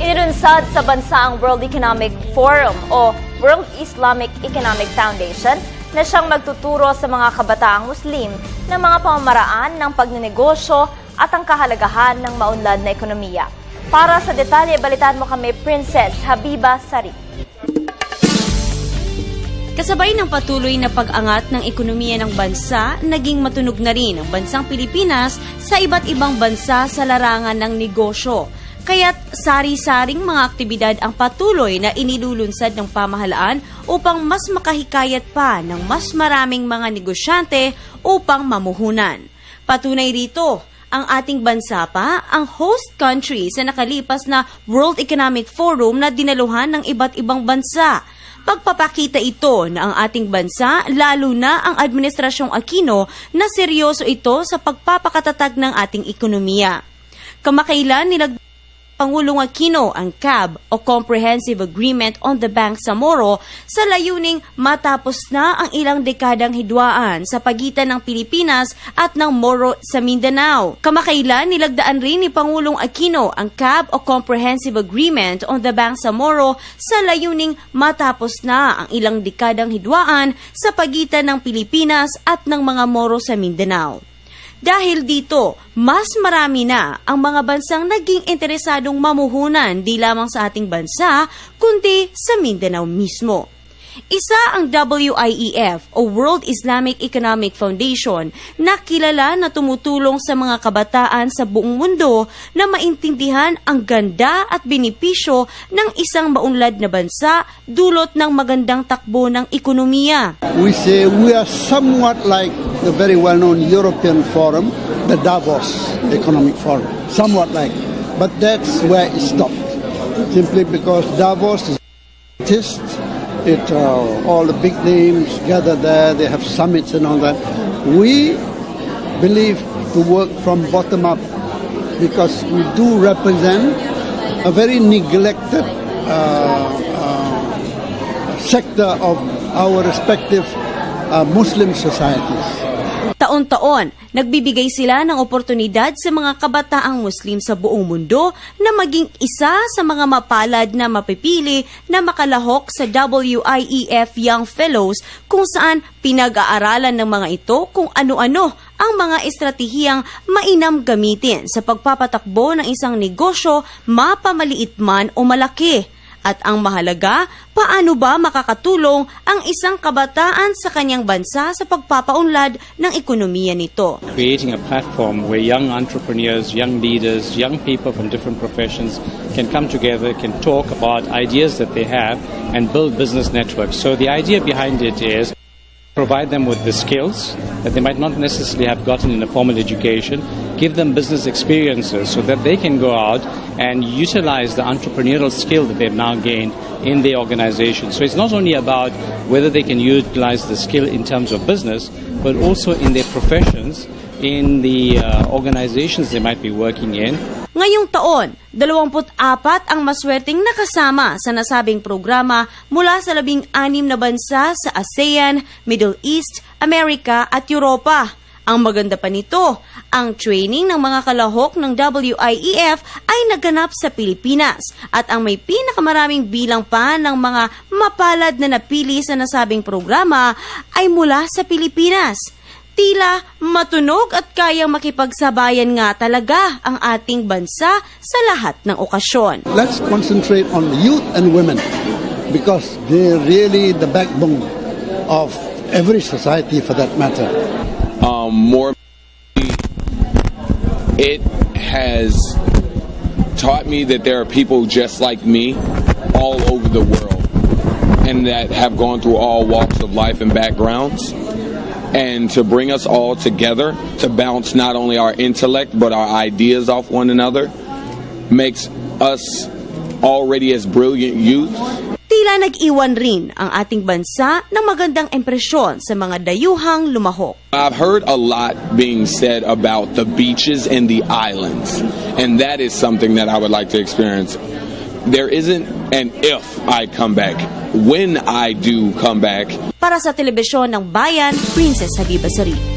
Inilunsad sa bansa ang World Economic Forum o World Islamic Economic Foundation na siyang magtuturo sa mga kabataang Muslim ng mga pamamaraan ng pagnenegosyo at ang kahalagahan ng maunlad na ekonomiya. Para sa detalye, balitaan mo kami Princess Habiba Sari. Kasabay ng patuloy na pag-angat ng ekonomiya ng bansa, naging matunog na rin ang bansang Pilipinas sa iba't ibang bansa sa larangan ng negosyo. Kaya't sari-saring mga aktibidad ang patuloy na inilulunsad ng pamahalaan upang mas makahikayat pa ng mas maraming mga negosyante upang mamuhunan. Patunay rito, ang ating bansa pa ang host country sa nakalipas na World Economic Forum na dinaluhan ng iba't ibang bansa. Pagpapakita ito na ang ating bansa, lalo na ang Administrasyong Aquino, na seryoso ito sa pagpapakatatag ng ating ekonomiya. Kamakailan Pangulong Aquino ang CAB o Comprehensive Agreement on the Bangsamoro sa layuning matapos na ang ilang dekadang hidwaan sa pagitan ng Pilipinas at ng Moro sa Mindanao. Kamakailan nilagdaan rin ni Pangulong Aquino ang CAB o Comprehensive Agreement on the Bangsamoro sa layuning matapos na ang ilang dekadang hidwaan sa pagitan ng Pilipinas at ng mga Moro sa Mindanao. Dahil dito, mas marami na ang mga bansang naging interesadong mamuhunan di lamang sa ating bansa, kundi sa Mindanao mismo. Isa ang WIEF o World Islamic Economic Foundation na kilala na tumutulong sa mga kabataan sa buong mundo na maintindihan ang ganda at benepisyo ng isang maunlad na bansa dulot ng magandang takbo ng ekonomiya. We say we are somewhat like the very well-known European Forum, the Davos Economic Forum, somewhat like. But that's where it stopped, simply because Davos is all the big names gather there, they have summits and all that. We believe to work from bottom up because we do represent a very neglected sector of our respective Muslim societies. Taon-taon, nagbibigay sila ng oportunidad sa mga kabataang Muslim sa buong mundo na maging isa sa mga mapalad na mapipili na makalahok sa WIEF Young Fellows kung saan pinag-aaralan ng mga ito kung ano-ano ang mga estratehiyang mainam gamitin sa pagpapatakbo ng isang negosyo, mapamaliit man o malaki. At ang mahalaga, paano ba makakatulong ang isang kabataan sa kanyang bansa sa pagpapaunlad ng ekonomiya nito? Creating a platform where young entrepreneurs, young leaders, young people from different professions can come together, can talk about ideas that they have and build business networks. So the idea behind it is provide them with the skills that they might not necessarily have gotten in a formal education, give them business experiences so that they can go out and utilize the entrepreneurial skill that they've now gained in their organization. So it's not only about whether they can utilize the skill in terms of business, but also in their professions, in the organizations they might be working in. Ngayong taon, 24 ang maswerteng nakasama sa nasabing programa mula sa 16 na bansa sa ASEAN, Middle East, Amerika at Europa. Ang maganda pa nito, ang training ng mga kalahok ng WIEF ay naganap sa Pilipinas at ang may pinakamaraming bilang pa ng mga mapalad na napili sa nasabing programa ay mula sa Pilipinas. Tila matunog at kayang makipagsabayan nga talaga ang ating bansa sa lahat ng okasyon. Let's concentrate on the youth and women because they're really the backbone of every society for that matter. It has taught me that there are people just like me all over the world and that have gone through all walks of life and backgrounds. And to bring us all together, to bounce not only our intellect but our ideas off one another, makes us already as brilliant youth. Tila nag-iwan rin ang ating bansa ng magandang impresyon sa mga dayuhang lumahok. I've heard a lot being said about the beaches and the islands, and that is something that I would like to experience. There isn't an if I come back. When I do come back. Para sa telebisyon ng Bayan, Princess Habiba Sari.